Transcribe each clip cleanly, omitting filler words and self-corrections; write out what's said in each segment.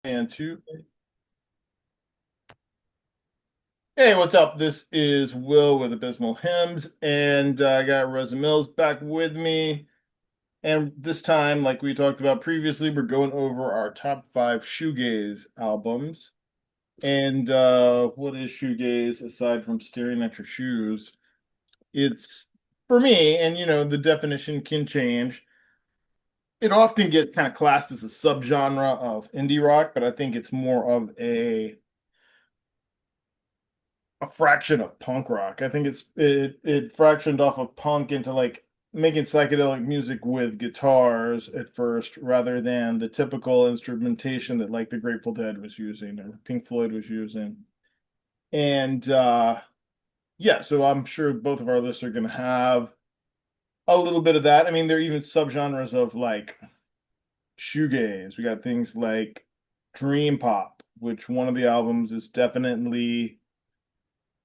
And two. Hey, what's up? This is Will with Abysmal Hymns, and I got Reza Mills back with me. And this time, like we talked about previously, we're going over our top five shoegaze albums. And what is shoegaze aside from staring at your shoes? It's for me, and the definition can change. It often gets kind of classed as a subgenre of indie rock, but I think it's more of a fraction of punk rock. I think it fractioned off of punk into like making psychedelic music with guitars at first, rather than the typical instrumentation that like the Grateful Dead was using or Pink Floyd was using. And yeah, so I'm sure both of our lists are going to have a little bit of that. I mean, there are even subgenres of like shoegaze. We got things like dream pop, which one of the albums is definitely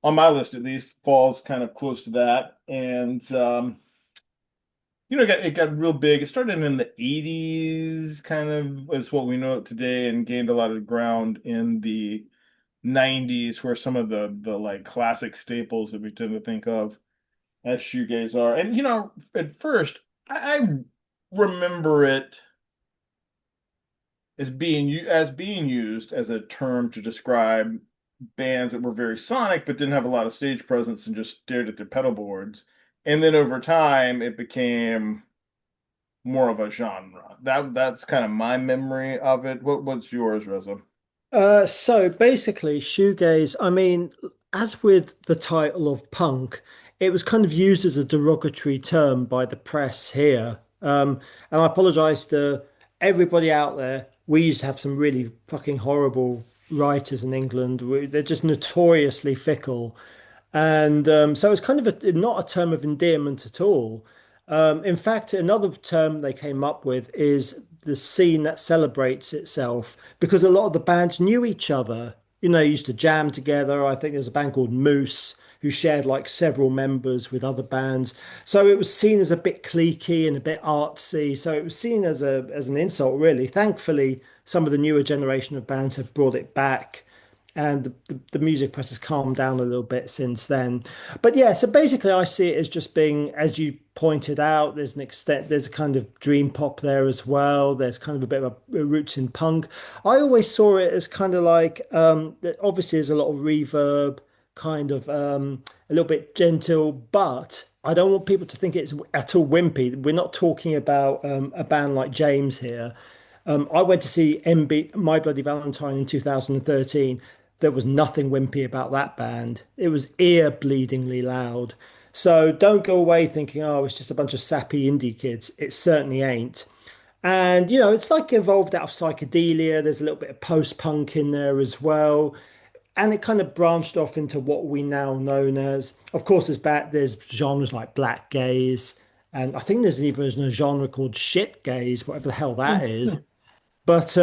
on my list at least, falls kind of close to that. And it got real big. It started in the 80s, kind of as what we know it today, and gained a lot of ground in the 90s, where some of the like classic staples that we tend to think of as shoegaze are. And at first, I remember it as being used as a term to describe bands that were very sonic but didn't have a lot of stage presence and just stared at their pedal boards. And then over time, it became more of a genre. That's kind of my memory of it. What's yours, Reza? So basically, shoegaze, I mean, as with the title of punk, it was kind of used as a derogatory term by the press here. And I apologize to everybody out there. We used to have some really fucking horrible writers in England. They're just notoriously fickle. And so it's kind of not a term of endearment at all. In fact, another term they came up with is the scene that celebrates itself because a lot of the bands knew each other. Used to jam together. I think there's a band called Moose who shared like several members with other bands. So it was seen as a bit cliquey and a bit artsy. So it was seen as an insult, really. Thankfully, some of the newer generation of bands have brought it back and the music press has calmed down a little bit since then. But yeah, so basically I see it as just being, as you pointed out, there's a kind of dream pop there as well. There's kind of a bit of a roots in punk. I always saw it as kind of like obviously there's a lot of reverb, kind of a little bit gentle, but I don't want people to think it's at all wimpy. We're not talking about a band like James here. I went to see MB, My Bloody Valentine in 2013. There was nothing wimpy about that band. It was ear-bleedingly loud. So don't go away thinking, oh, it's just a bunch of sappy indie kids. It certainly ain't. And it's like evolved out of psychedelia. There's a little bit of post-punk in there as well. And it kind of branched off into what we now known as, of course, there's genres like black gaze, and I think there's even a genre called shit gaze, whatever the hell that is. But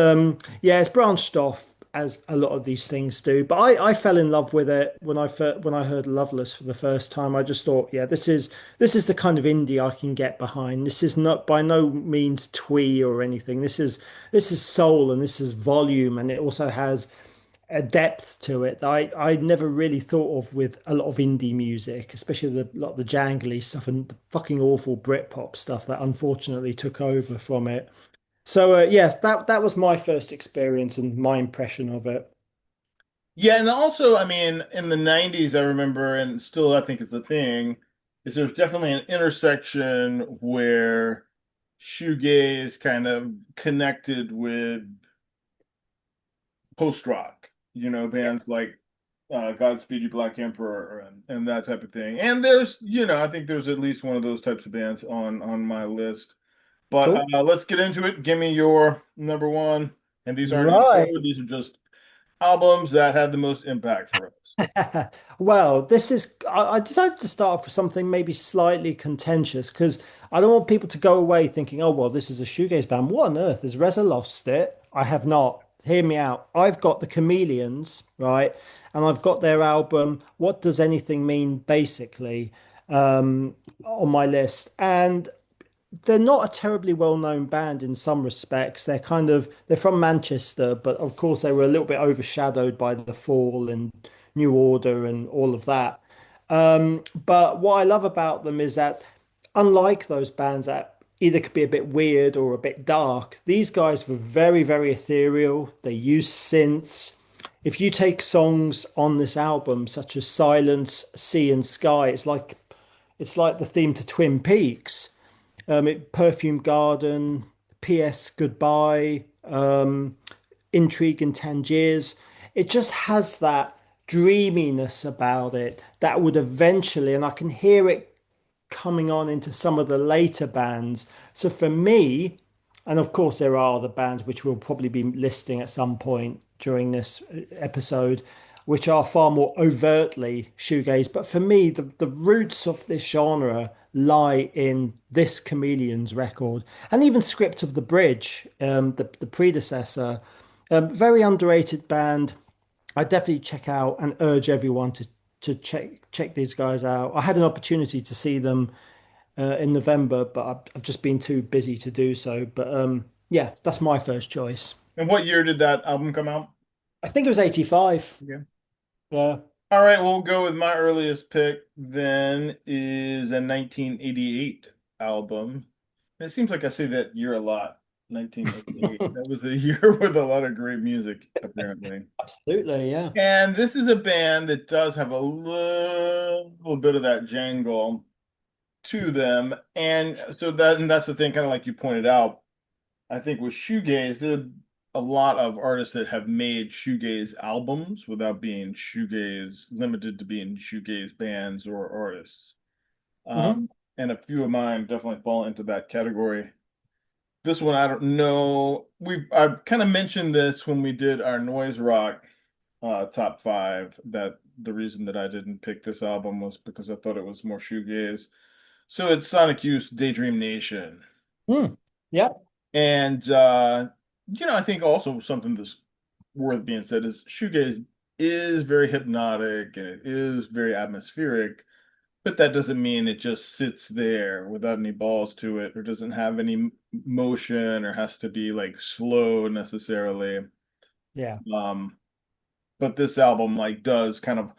yeah, it's branched off as a lot of these things do. But I fell in love with it when I heard Loveless for the first time. I just thought, yeah, this is the kind of indie I can get behind. This is not by no means twee or anything. This is soul and this is volume, and it also has a depth to it that I never really thought of with a lot of indie music, especially a lot of the jangly stuff and the fucking awful Britpop stuff that unfortunately took over from it. So yeah, that was my first experience and my impression of it. Yeah, and also, I mean, in the 90s, I remember, and still I think it's a thing, is there's definitely an intersection where shoegaze kind of connected with post-rock, Yeah. bands like Godspeed You Black Emperor and that type of thing. And there's, I think there's at least one of those types of bands on my list. But Cool. let's get into it. Give me your number one. And these aren't in Right. order, these are just albums that had the most impact for us. Well, I decided to start off with something maybe slightly contentious because I don't want people to go away thinking, oh, well, this is a shoegaze band. What on earth? Has Reza lost it? I have not. Hear me out. I've got the Chameleons, right? And I've got their album, What Does Anything Mean, basically, on my list. And they're not a terribly well-known band in some respects. They're from Manchester, but of course they were a little bit overshadowed by The Fall and New Order and all of that. But what I love about them is that unlike those bands that either could be a bit weird or a bit dark, these guys were very, very ethereal. They use synths. If you take songs on this album, such as Silence, Sea and Sky, it's like the theme to Twin Peaks. Perfume Garden, P.S. Goodbye, Intrigue in Tangiers. It just has that dreaminess about it that would eventually, and I can hear it coming on into some of the later bands. So for me, and of course there are other bands which we'll probably be listing at some point during this episode, which are far more overtly shoegaze. But for me, the roots of this genre lie in this Chameleons record and even Script of the Bridge, the predecessor. Very underrated band. I definitely check out and urge everyone to check these guys out. I had an opportunity to see them in November, but I've just been too busy to do so. But yeah, that's my first choice. And what year did that album come out? I think it was 85. Yeah. Yeah. All right, we'll go with my earliest pick then is a 1988 album. It seems like I say that year a lot. 1988. That was a year with a lot of great music, apparently. Absolutely, yeah. And this is a band that does have a little bit of that jangle to them. And that's the thing, kind of like you pointed out. I think with shoegaze, there are a lot of artists that have made shoegaze albums without being shoegaze limited to being shoegaze bands or artists. Hmm. And a few of mine definitely fall into that category. This one, I don't know. I've kind of mentioned this when we did our noise rock top five, that the reason that I didn't pick this album was because I thought it was more shoegaze. So it's Sonic Youth's Daydream Nation. Mm. Yeah. And I think also something that's worth being said is shoegaze is very hypnotic and it is very atmospheric, but that doesn't mean it just sits there without any balls to it or doesn't have any motion or has to be like slow necessarily. Yeah. Um, but this album like does kind of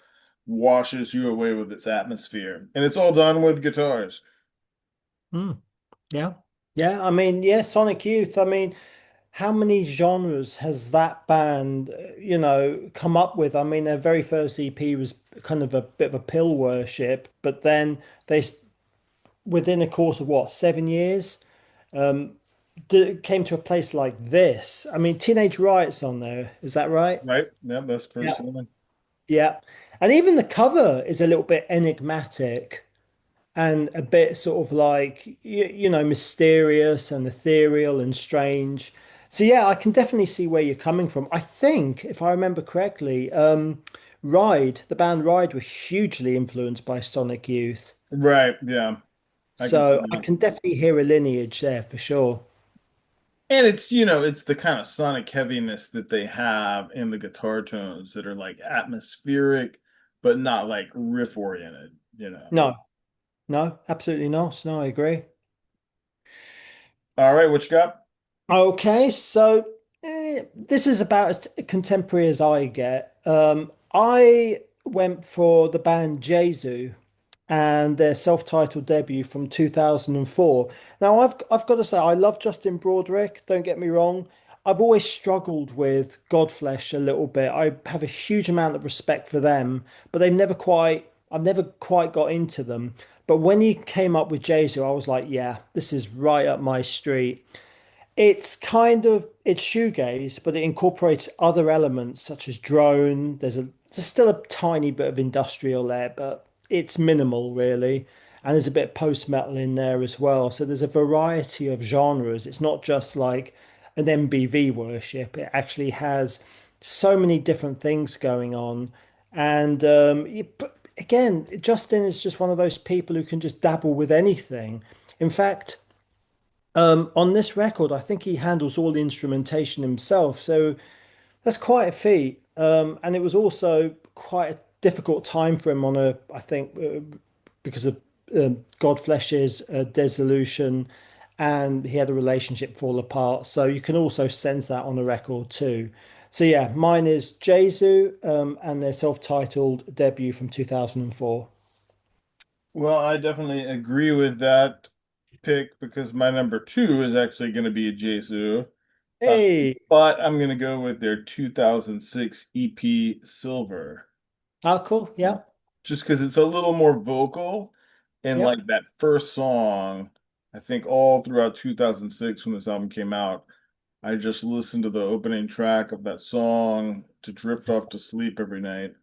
washes you away with its atmosphere, and it's all done with guitars. Mm. Yeah. Yeah. I mean, yeah, Sonic Youth. I mean, how many genres has that band, come up with? I mean, their very first EP was kind of a bit of a pill worship, but then within a course of what, 7 years, um, came to a place like this. I mean, Teenage Riot's on there. Is that right? Right? Yeah, that's Yeah. first one. Yeah. And even the cover is a little bit enigmatic and a bit sort of like mysterious and ethereal and strange. So yeah, I can definitely see where you're coming from. I think if I remember correctly, Ride, the band Ride, were hugely influenced by Sonic Youth. Right, yeah. I can see So I that. can definitely hear a lineage there for sure. And it's the kind of sonic heaviness that they have in the guitar tones that are like atmospheric, but not like riff oriented. No, no, absolutely not. No, I agree. All right, what you got? Okay, so this is about as contemporary as I get. I went for the band Jesu and their self-titled debut from 2004. Now, I've got to say, I love Justin Broadrick, don't get me wrong. I've always struggled with Godflesh a little bit. I have a huge amount of respect for them, but I've never quite got into them. But when he came up with Jesu, I was like, yeah, this is right up my street. It's shoegaze, but it incorporates other elements such as drone. There's still a tiny bit of industrial there, but it's minimal really. And there's a bit of post metal in there as well. So there's a variety of genres. It's not just like an MBV worship. It actually has so many different things going on. And but again, Justin is just one of those people who can just dabble with anything. In fact, on this record, I think he handles all the instrumentation himself, so that's quite a feat. And it was also quite a difficult time for him because of Godflesh's dissolution, and he had a relationship fall apart. So you can also sense that on the record too. So yeah, mine is Jesu, and their self-titled debut from 2004. Well, I definitely agree with that pick because my number two is actually going to be a Jesu. Uh, Hey, but I'm going to go with their 2006 EP Silver. cool. Uh, Yeah, just because it's a little more vocal. And yeah. like that first song, I think all throughout 2006 when this album came out, I just listened to the opening track of that song to drift off to sleep every night.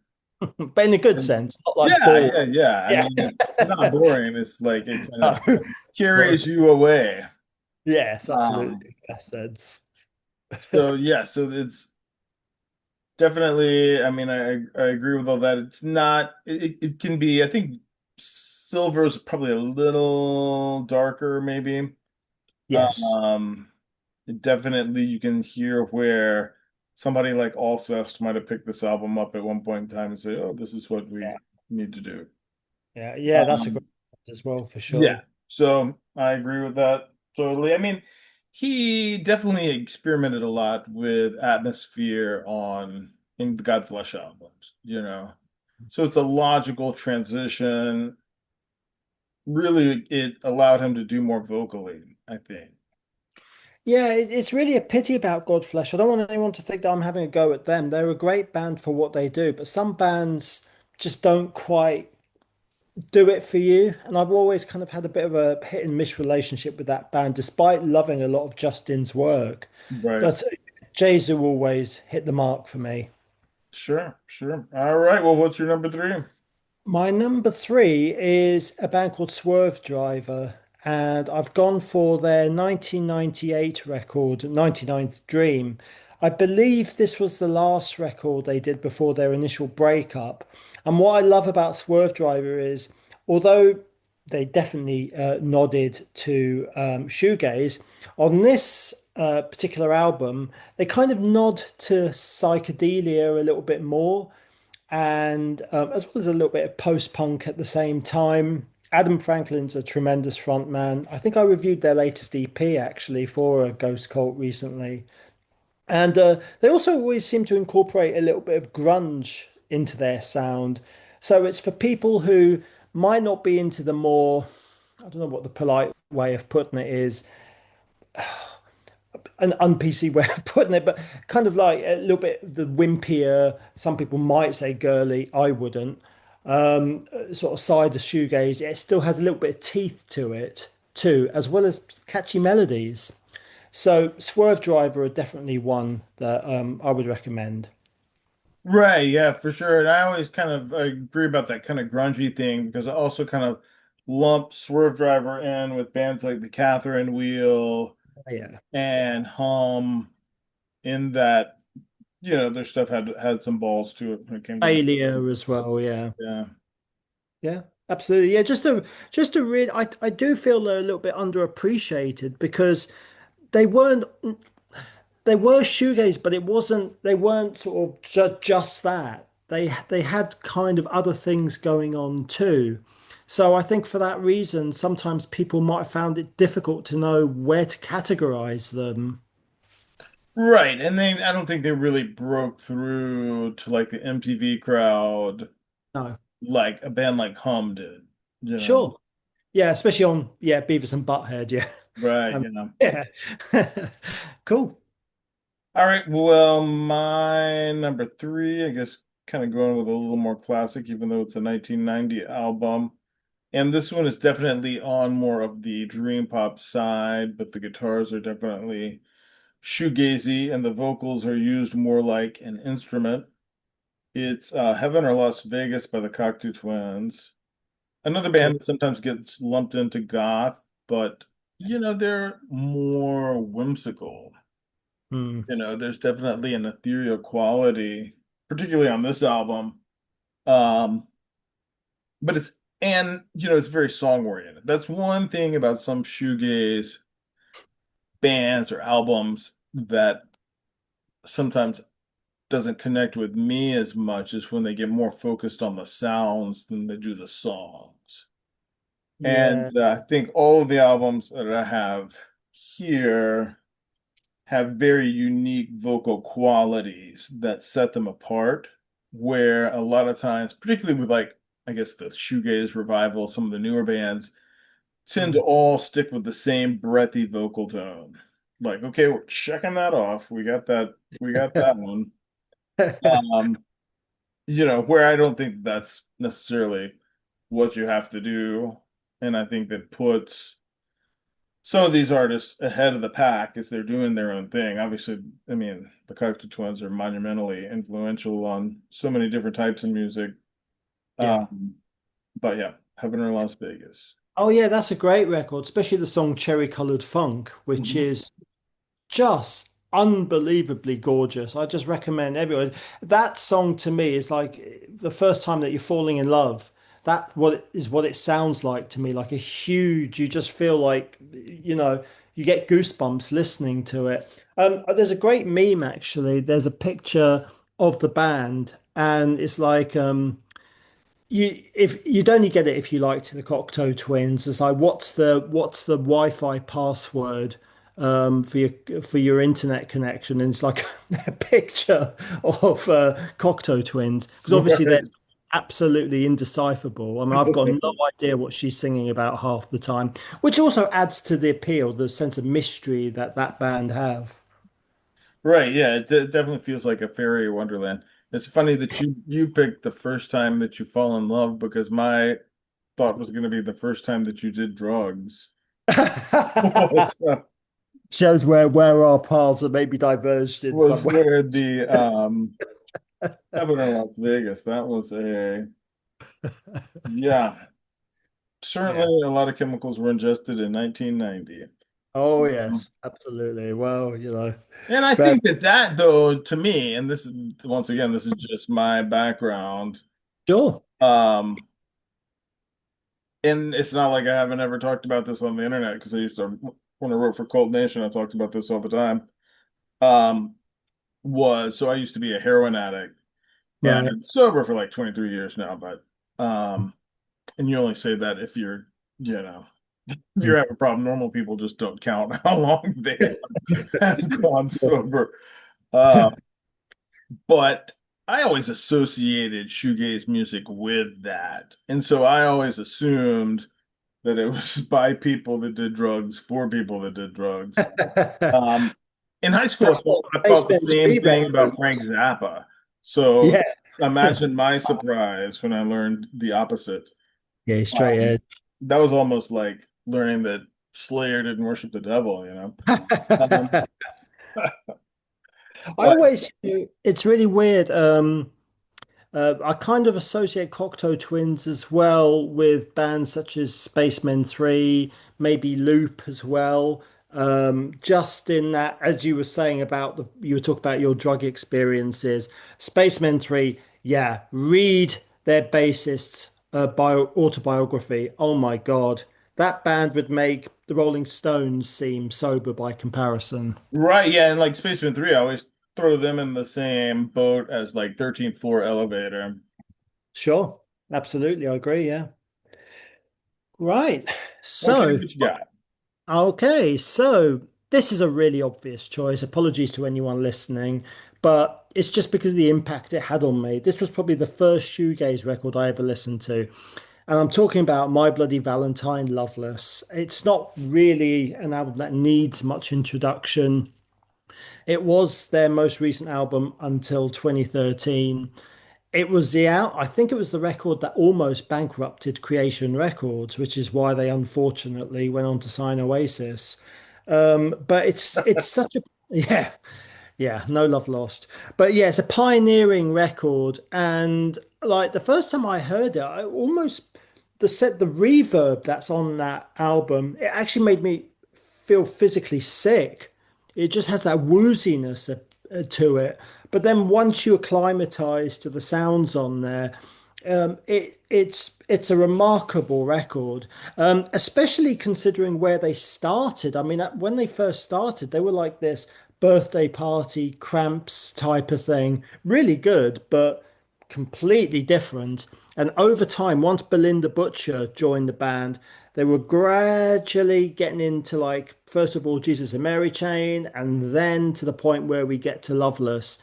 But in a good And sense, not like yeah, ball. yeah, yeah. I Yeah. mean, it's not boring. It's like it kind No, of not carries at all. you away. Yes, Um, absolutely. Best sense. so yeah, so it's definitely, I mean, I agree with all that. It's not, it can be, I think silver is probably a little darker, maybe. Yes. Um, definitely you can hear where somebody like Alcest might have picked this album up at one point in time and say, oh, this is what Yeah. we need to do. Yeah, that's a great Um, as well for yeah, sure. so I agree with that totally. I mean, he definitely experimented a lot with atmosphere on in the Godflesh albums, you know. So it's a logical transition. Really, it allowed him to do more vocally, I think. Yeah, it's really a pity about Godflesh. I don't want anyone to think that I'm having a go at them. They're a great band for what they do, but some bands just don't quite do it for you. And I've always kind of had a bit of a hit and miss relationship with that band, despite loving a lot of Justin's work. Right. But Jesu always hit the mark for me. Sure, sure. All right. Well, what's your number three? My number three is a band called Swerve Driver, and I've gone for their 1998 record, 99th Dream. I believe this was the last record they did before their initial breakup. And what I love about Swerve Driver is, although they definitely nodded to shoegaze, on this particular album, they kind of nod to psychedelia a little bit more and as well as a little bit of post-punk at the same time. Adam Franklin's a tremendous frontman. I think I reviewed their latest EP actually for a Ghost Cult recently. And they also always seem to incorporate a little bit of grunge into their sound. So it's for people who might not be into the more, I don't know what the polite way of putting it is, an un-PC way of putting it, but kind of like a little bit the wimpier, some people might say girly, I wouldn't, sort of side of shoegaze. It still has a little bit of teeth to it too, as well as catchy melodies. So Swerve Driver are definitely one that I would recommend. Right, yeah, for sure. And I always kind of agree about that kind of grungy thing because I also kind of lump Swerve Driver in with bands like the Catherine Wheel Yeah. and Hum in that, their stuff had some balls to it when it came to that. Failure as well, yeah. Yeah. Yeah, absolutely. Yeah, just a real I do feel they're a little bit underappreciated because they weren't they were shoegaze, but it wasn't. They weren't sort of just that. They had kind of other things going on too. So I think for that reason, sometimes people might have found it difficult to know where to categorize them. Right. And then I don't think they really broke through to like the MTV crowd No, like a band like Hum did, you know. sure, yeah, especially on Beavis and Butthead, yeah, Right, um, yeah. yeah, cool. All right, well, my number three, I guess, kind of going with a little more classic, even though it's a 1990 album. And this one is definitely on more of the dream pop side, but the guitars are definitely shoegazy and the vocals are used more like an instrument. It's Heaven or Las Vegas by the Cocteau Twins. Another Cool. band that sometimes gets lumped into goth, but they're more whimsical. Hmm. There's definitely an ethereal quality, particularly on this album. Um, but it's very song oriented. That's one thing about some shoegaze bands or albums that sometimes doesn't connect with me as much as when they get more focused on the sounds than they do the songs. Yeah. And I think all of the albums that I have here have very unique vocal qualities that set them apart, where a lot of times, particularly with like, I guess the shoegaze revival, some of the newer bands tend to Mm. all stick with the same breathy vocal tone. Like, okay, we're checking that off. We got that one. Um, where I don't think that's necessarily what you have to do. And I think that puts some of these artists ahead of the pack as they're doing their own thing. Obviously, I mean, the Cocteau Twins are monumentally influential on so many different types of music. Yeah. Um, but yeah, Heaven or Las Vegas. Oh yeah, that's a great record, especially the song Cherry Colored Funk, which Mhm. is just unbelievably gorgeous. I just recommend everyone. That song to me is like the first time that you're falling in love. That what is what it sounds like to me, like a huge, you just feel like, you get goosebumps listening to it. There's a great meme actually. There's a picture of the band and it's like you'd only get it if you liked the Cocteau Twins. It's like what's the Wi-Fi password for your internet connection? And it's like a picture of Cocteau Twins because obviously they're Right. absolutely indecipherable. I mean, I've got no idea what she's singing about half the time, which also adds to the appeal, the sense of mystery that that band have. Right, yeah, it definitely feels like a fairy wonderland. It's funny that you picked the first time that you fall in love because my thought was going to be the first time that you did drugs. What Shows where our paths are maybe diverged in was some way. where the Heaven in Las Vegas. That was a yeah. Yeah. Certainly a lot of chemicals were ingested in 1990. Oh Um, yes, absolutely. Well, And I but think that though, to me, and this is once again, this is just my background. sure. Um, and it's not like I haven't ever talked about this on the internet because I used to, when I wrote for Cult Nation, I talked about this all the time. Um, so I used to be a heroin addict and I've Right. been sober for like 23 years now, but and you only say that if you're, you know, if Mm. you're having a problem, normal people just don't count how long they have gone sober. Uh, but I always associated shoegaze music with that. And so I always assumed that it was by people that did drugs for people that did drugs. Um, in high school, That's what I thought the Spaceman same 3 thing about Frank reference. Zappa. So Yeah. imagine my surprise when I learned the opposite. Yeah, straight Um, edge. that was almost like learning that Slayer didn't worship the devil, you know? Um, I but always, it's really weird. I kind of associate Cocteau Twins as well with bands such as Spacemen 3, maybe Loop as well. Just in that, as you were saying about you were talking about your drug experiences. Spacemen 3, yeah, read their bassist's autobiography. Oh my God, that band would make the Rolling Stones seem sober by comparison. right, yeah, and like Spaceman 3, I always throw them in the same boat as like 13th floor elevator. Sure, absolutely, I agree. Yeah. Right. Okay, So. what you got? Okay, so this is a really obvious choice. Apologies to anyone listening, but it's just because of the impact it had on me. This was probably the first shoegaze record I ever listened to. And I'm talking about My Bloody Valentine Loveless. It's not really an album that needs much introduction. It was their most recent album until 2013. It was I think it was the record that almost bankrupted Creation Records, which is why they unfortunately went on to sign Oasis. But it's such a yeah, yeah, no love lost. But yeah, it's a pioneering record, and like the first time I heard it, I almost the reverb that's on that album, it actually made me feel physically sick. It just has that wooziness to it. But then once you acclimatize to the sounds on there, it's a remarkable record, especially considering where they started. I mean, when they first started, they were like this birthday party cramps type of thing. Really good, but completely different. And over time, once Belinda Butcher joined the band, they were gradually getting into like, first of all, Jesus and Mary Chain, and then to the point where we get to Loveless.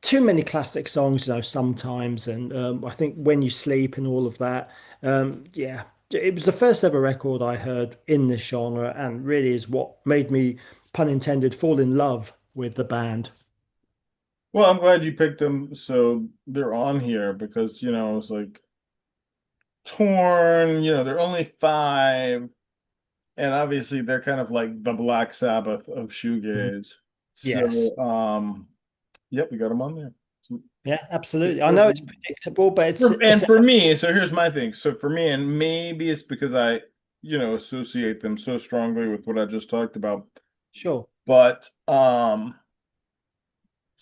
Too many classic songs, sometimes. And I think When You Sleep and all of that. Yeah, it was the first ever record I heard in this genre, and really is what made me, pun intended, fall in love with the band. Well, I'm glad you picked them so they're on here because, it's like Torn, they're only five, and obviously they're kind of like the Black Sabbath of Mm. shoegaze. Yes. So, yep, we got them on there. Yeah, absolutely. I know it's predictable, but it's And for me, so here's my thing. So for me, and maybe it's because I, associate them so strongly with what I just talked about, sure. but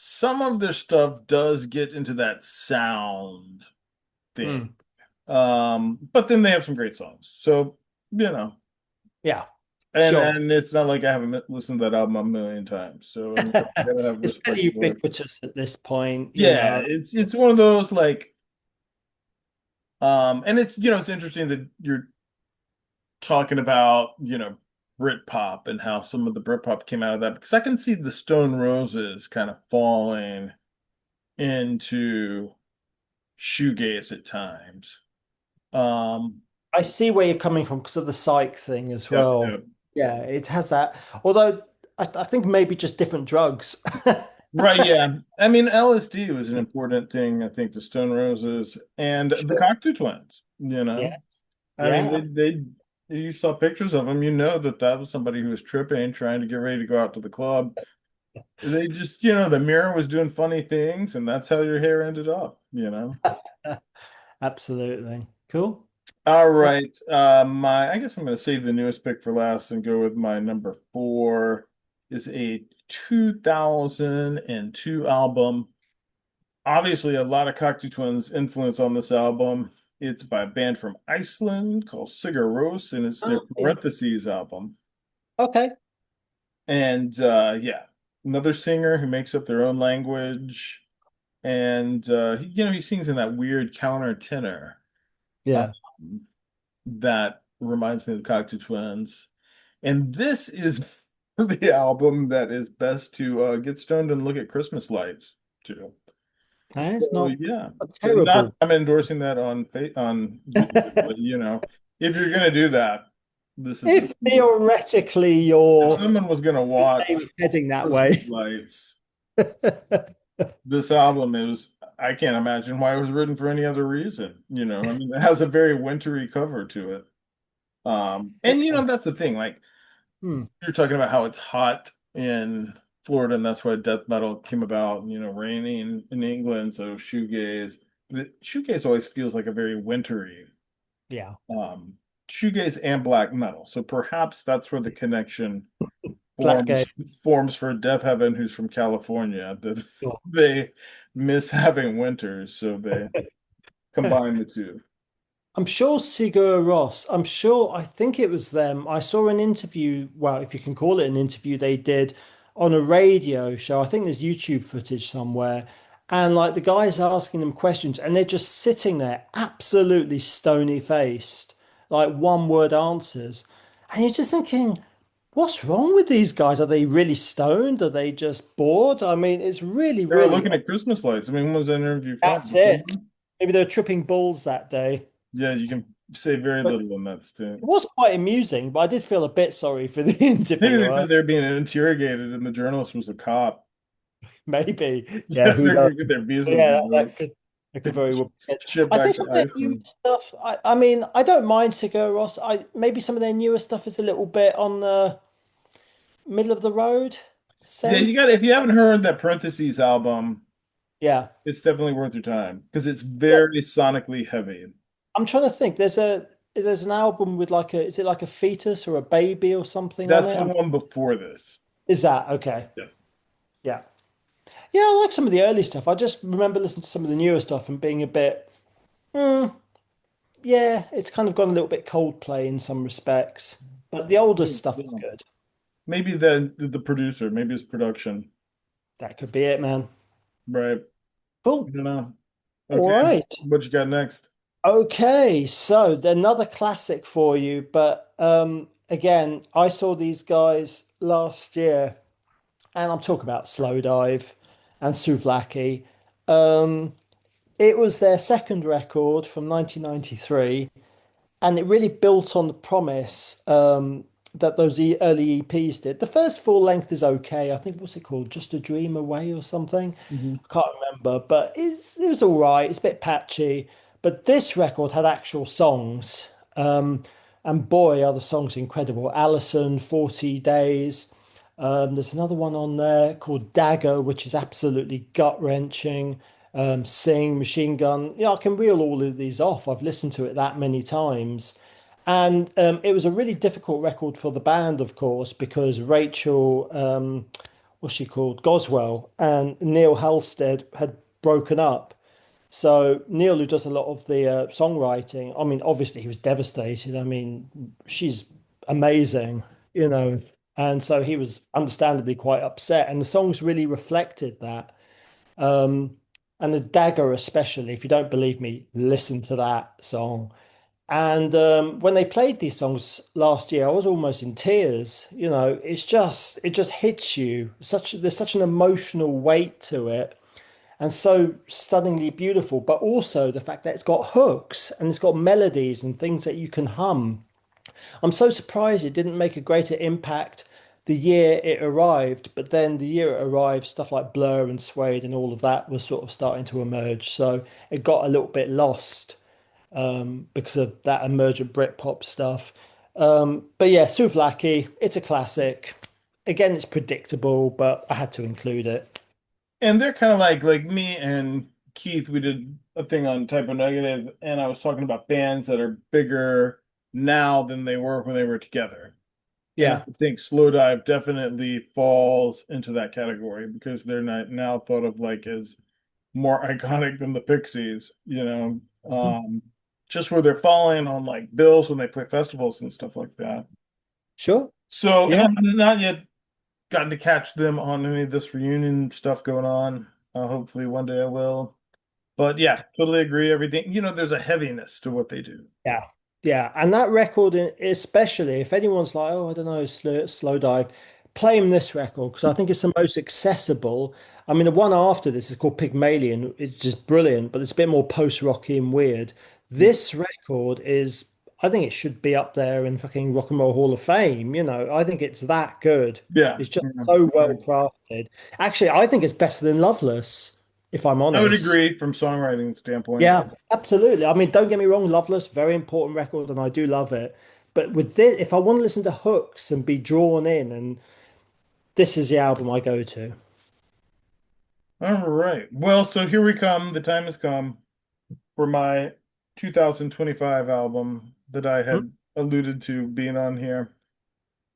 some of their stuff does get into that sound thing. Mm. But then they have some great songs. So, you know, Yeah, and sure. and it's not like I haven't listened to that album a million times. So I mean, I gotta have It's respect pretty for it. ubiquitous at this point, Yeah, it's one of those like and it's it's interesting that you're talking about, Britpop and how some of the Britpop came out of that because I can see the Stone Roses kind of falling into shoegaze at times. Um, I see where you're coming from because of the psych thing as yep, well. yep. Yeah, it has that. Although I think maybe just different drugs. Right, yeah. I mean, LSD was an important thing, I think, to Stone Roses and the Sure. Cocteau Twins, Yeah, I mean, yeah. you saw pictures of them, you know that that was somebody who was tripping, trying to get ready to go out to the club. They just, the mirror was doing funny things, and that's how your hair ended up. Absolutely. Cool. All right. I guess I'm gonna save the newest pick for last and go with my number four is a 2002 album. Obviously, a lot of Cocteau Twins influence on this album. It's by a band from Iceland called Sigur Rós, and it's their Oh, yeah. Parentheses album. Okay. And yeah, another singer who makes up their own language. And he sings in that weird counter tenor. Yeah. Um, that reminds me of the Cocteau Twins. And this is the album that is best to get stoned and look at Christmas lights to. It's So not yeah, so not terrible. I'm endorsing that on YouTube, but if you're gonna do that, this is If the theoretically if you're someone was gonna watch maybe heading that way. Christmas lights, this album is I can't imagine why it was written for any other reason. I mean, it has a very wintry cover to it. And Yeah. that's the thing, like Hmm. you're talking about how it's hot in Florida, and that's why death metal came about, raining in England, so shoegaze. The shoegaze always feels like a very wintry Yeah. um shoegaze and black metal. So perhaps that's where the connection Black forms game. forms for Dev Heaven, who's from California, that Sure. they miss having winters, so they combine the two. I'm sure Sigur Rós, I think it was them. I saw an interview, well, if you can call it an interview, they did on a radio show. I think there's YouTube footage somewhere. And like the guys asking them questions, and they're just sitting there absolutely stony faced, like one word answers. And you're just thinking, what's wrong with these guys? Are they really stoned? Are they just bored? I mean, it's really, They were really, looking at Christmas lights. I mean, when was that interview from? that's it. Maybe they were tripping balls that day. Yeah, you can say very But little in that it stint. was quite amusing, but I did feel a bit sorry for the Maybe they interviewer. thought they were being interrogated and the journalist was a cop. Maybe. Yeah, Yeah, who they're knows? gonna get their visas Yeah, revoked. that could very well be it. Shipped I back think to on their newer Iceland. stuff, I mean, I don't mind Sigur Rós. Maybe some of their newer stuff is a little bit on the middle of the road Yeah, sense. if you haven't heard that Parentheses album, Yeah. it's definitely worth your time because it's Yeah, very sonically heavy. I'm trying to think. There's an album with like a is it like a fetus or a baby or something on That's it? the one before this. Is that okay? Yeah. Yeah. Yeah, I like some of the early stuff. I just remember listening to some of the newer stuff and being a bit, hmm, yeah, it's kind of gone a little bit Coldplay in some respects. But the older stuff is Yeah. good. Maybe the producer, maybe his production, That could be it, man. right? I Cool. don't know. All Okay. right. What you got next? Okay, so another classic for you, but again, I saw these guys last year, and I'm talking about Slow Dive and Souvlaki. Um, it was their second record from 1993, and it really built on the promise that those early EPs did. The first full length is okay. I think what's it called? Just a Dream Away or something. Mhm. I can't remember, but it was all right. It's a bit patchy, but this record had actual songs, and boy, are the songs incredible. Allison, 40 Days. There's another one on there called Dagger, which is absolutely gut-wrenching. Sing, Machine Gun. Yeah, I can reel all of these off. I've listened to it that many times. And it was a really difficult record for the band, of course, because Rachel, what's she called? Goswell and Neil Halstead had broken up. So Neil, who does a lot of the songwriting, I mean, obviously he was devastated. I mean, she's amazing, you know, and so he was understandably quite upset. And the songs really reflected that. Um, and the Dagger, especially, if you don't believe me, listen to that song. And when they played these songs last year, I was almost in tears. You know, it just hits you. There's such an emotional weight to it, and so stunningly beautiful. But also the fact that it's got hooks and it's got melodies and things that you can hum. I'm so surprised it didn't make a greater impact the year it arrived, but then the year it arrived, stuff like Blur and Suede and all of that was sort of starting to emerge. So it got a little bit lost because of that emergent Britpop stuff. But yeah, Souvlaki, it's a classic. Again, it's predictable, but I had to include it. And they're kind of like me and Keith. We did a thing on Typo Negative, and I was talking about bands that are bigger now than they were when they were together. And Yeah. I think Slow Dive definitely falls into that category because they're not now thought of like as more iconic than the Pixies, Mhm. just where they're falling on like bills when they play festivals and stuff like that. Sure. So, and Yeah. I've not yet gotten to catch them on any of this reunion stuff going on. Hopefully one day I will. But yeah, totally agree. Everything, there's a heaviness to what they do. Yeah, yeah, and that record, especially if anyone's like, oh, I don't know, slow dive, play him this record because I think it's the most accessible. I mean, the one after this is called Pygmalion. It's just brilliant, but it's a bit more post-rocky and weird. This record is, I think it should be up there in fucking Rock and Roll Hall of Fame. You know, I think it's that good. Yeah. It's just Yeah. so well crafted. Actually, I think it's better than Loveless, if I'm I would honest. agree from songwriting standpoint. Yeah, absolutely. I mean, don't get me wrong, Loveless, very important record, and I do love it. But with this, if I want to listen to hooks and be drawn in, and this is the album I go to. All right. Well, so here we come. The time has come for my 2025 album that I Hmm? had alluded to being on here.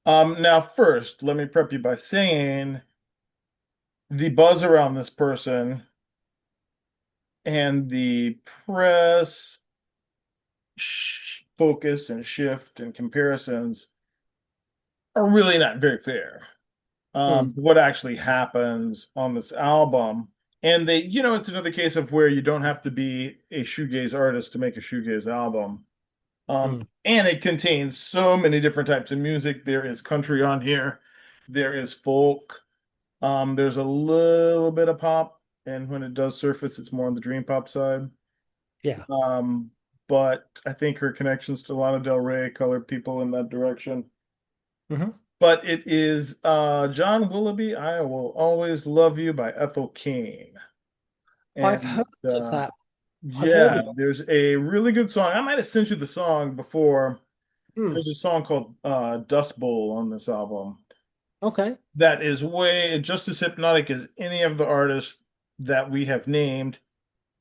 Now first, let me prep you by saying the buzz around this person and the press focus and shift and comparisons are really not very fair. Hmm. What actually happens on this album. And it's another case of where you don't have to be a shoegaze artist to make a shoegaze album. Hmm. And it contains so many different types of music. There is country on here, there is folk, there's a little bit of pop, and when it does surface, it's more on the dream pop side. Yeah. Um, but I think her connections to Lana Del Rey colored people in that direction. Hmm. But it is John Willoughby, I Will Always Love You by Ethel Keane. I've And heard of that. I've heard yeah, of it. there's a really good song. I might have sent you the song before. Hmm. There's a song called Dust Bowl on this album Okay. that is way just as hypnotic as any of the artists that we have named.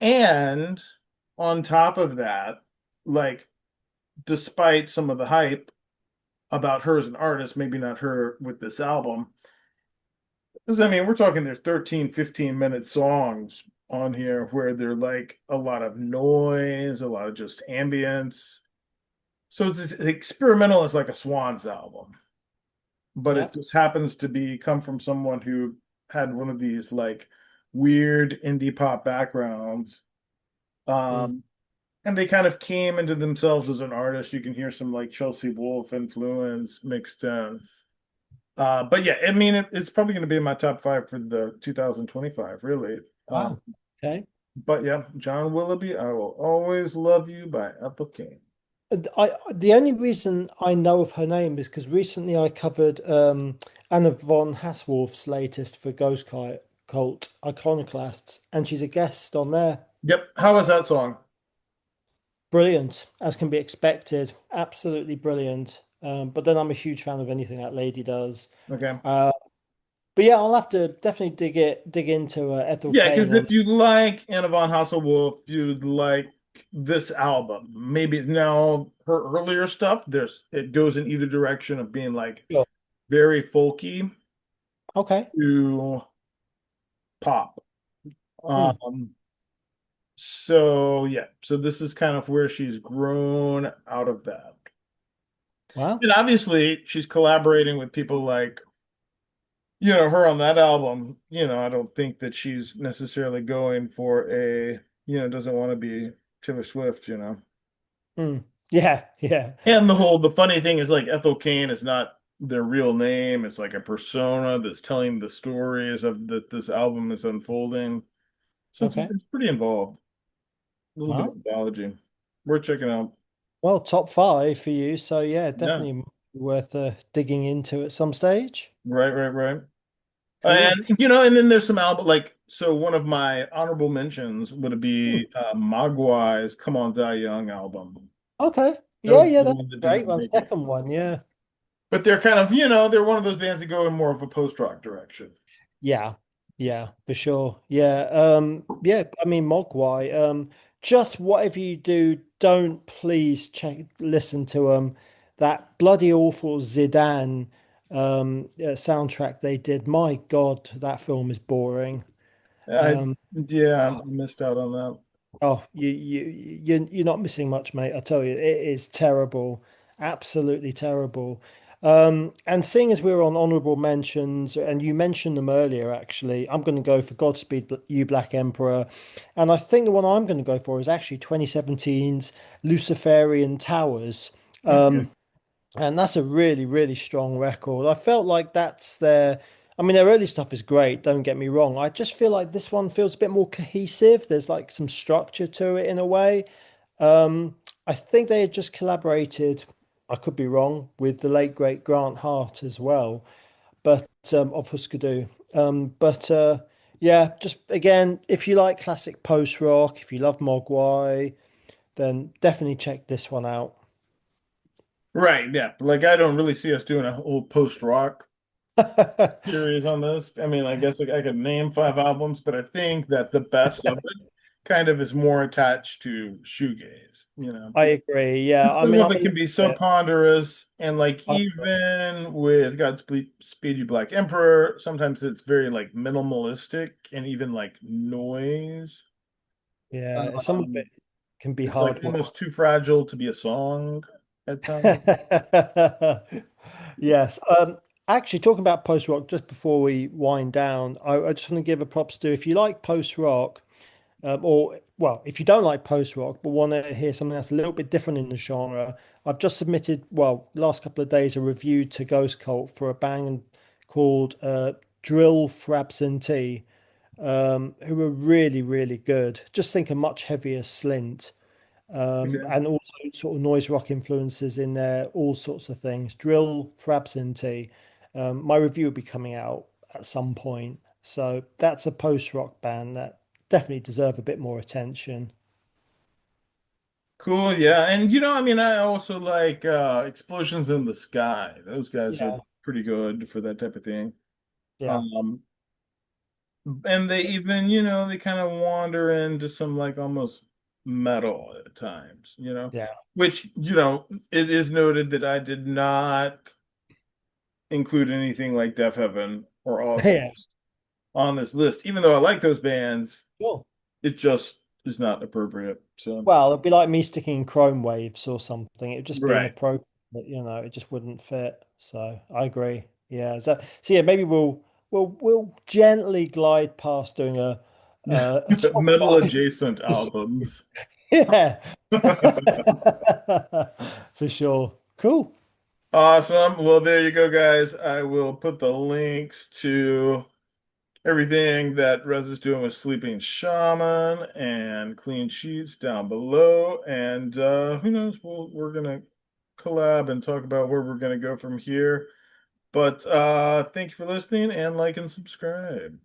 And on top of that, like despite some of the hype about her as an artist, maybe not her with this album, because I mean, we're talking there's 13, 15-minute songs on here where they're like a lot of noise, a lot of just ambience. So it's as experimental as like a Swans album, but Yeah. it just happens to be come from someone who had one of these like weird indie pop backgrounds Mm. Um, and they kind of came into themselves as an artist. You can hear some like Chelsea Wolfe influence mixed in. But yeah, I mean, it's probably going to be in my top five for the 2025, really. Um, Wow. Okay. but yeah, John Willoughby, I Will Always Love You by Ethel King. The only reason I know of her name is because recently I covered Anna von Haswolf's latest for Cult Iconoclasts, and she's a guest on there. Yep. How was that song? Brilliant, as can be expected. Absolutely brilliant. But then I'm a huge fan of anything that lady does. Okay. Uh, but yeah, I'll have to definitely dig into Ethel Yeah, Kane because on. if you like Anna von Hasselwolf, you'd like this album. Maybe now her earlier stuff, it goes in either direction of being like Sure. very folky Okay. to pop. Mm. Um, so yeah, so this is kind of where she's grown out of that. Wow. And obviously she's collaborating with people like, her on that album, I don't think that she's necessarily going for doesn't want to be Taylor Swift. Mm. Yeah. Yeah. And the funny thing is like Ethel Kane is not their real name. It's like a persona that's telling the stories of that this album is unfolding. So it's, Okay. it's pretty involved. A little bit of Wow. mythology. Worth checking out. Well, top five for you. So yeah, Yeah. definitely worth digging into at some stage. Right, right, right. Cool. And then there's some album like so one of my honorable mentions would Hmm. be Mogwai's Come On Die Young album. Okay. That Yeah, was yeah, the that's one that great didn't one. make it. Second one, yeah. But they're kind of, they're one of those bands that go in more of a post-rock direction. Yeah, yeah, for sure. Yeah. Yeah, I mean Mogwai. Just whatever you do, don't please listen to that bloody awful Zidane soundtrack they did. My God, that film is boring. I Um, Yeah, I missed out on that. Oh, you're not missing much, mate. I tell you, it is terrible, absolutely terrible. And seeing as we're on honorable mentions, and you mentioned them earlier, actually, I'm going to go for Godspeed You Black Emperor, and I think the one I'm going to go for is actually 2017's Luciferian Towers. Okay. And that's a really, really strong record. I felt like that's their, I mean, their early stuff is great, don't get me wrong. I just feel like this one feels a bit more cohesive. There's like some structure to it in a way. Um, I think they had just collaborated, I could be wrong, with the late great Grant Hart as well, but of Husker Du. But yeah, just again, if you like classic post rock, if you love Mogwai, then definitely check this one out. Right, yeah. Like I don't really see us doing a whole post-rock series on this. I mean, I guess like, I could name five albums, but I think that the best of it kind of is more attached to shoegaze. I agree. Yeah. I Some mean, of I'm it a can little be so bit. ponderous, and like I- even with Godspeed You Black Emperor, sometimes it's very like minimalistic and even like noise. Yeah. Some of it Um, can be it's like hard work. almost too fragile to be a song at times. Yes. Actually, talking about post rock, just before we wind down, I just want to give a props to if you like post rock, or well, if you don't like post rock but want to hear something that's a little bit different in the genre, I've just submitted, well, last couple of days, a review to Ghost Cult for a band called Drill for Absentee, who were really, really good. Just think a much heavier slint. Okay. And also sort of noise rock influences in there, all sorts of things. Drill for Absentee. My review will be coming out at some point. So that's a post rock band that definitely deserve a bit more attention. Cool, yeah. And I mean, I also like Explosions in the Sky. Those guys are Yeah, pretty good for that type of thing. yeah, Um, and they even, they kind of wander into some like almost metal at times, yeah, which, it is noted that I did not include anything like Deaf Heaven or yeah. Ozfest on this list. Even though I like those bands, Cool. it just is not appropriate. So, Well, it'd be like me sticking Chrome Waves or something. It'd just be right. inappropriate, it just wouldn't fit. So I agree. Yeah. So yeah, maybe we'll gently glide past doing a top Metal five. adjacent albums. Yeah. For sure. Cool. Awesome. Well, there you go, guys. I will put the links to everything that Rez is doing with Sleeping Shaman and Clean Sheets down below. And who knows, we're gonna collab and talk about where we're gonna go from here. But thank you for listening and like and subscribe.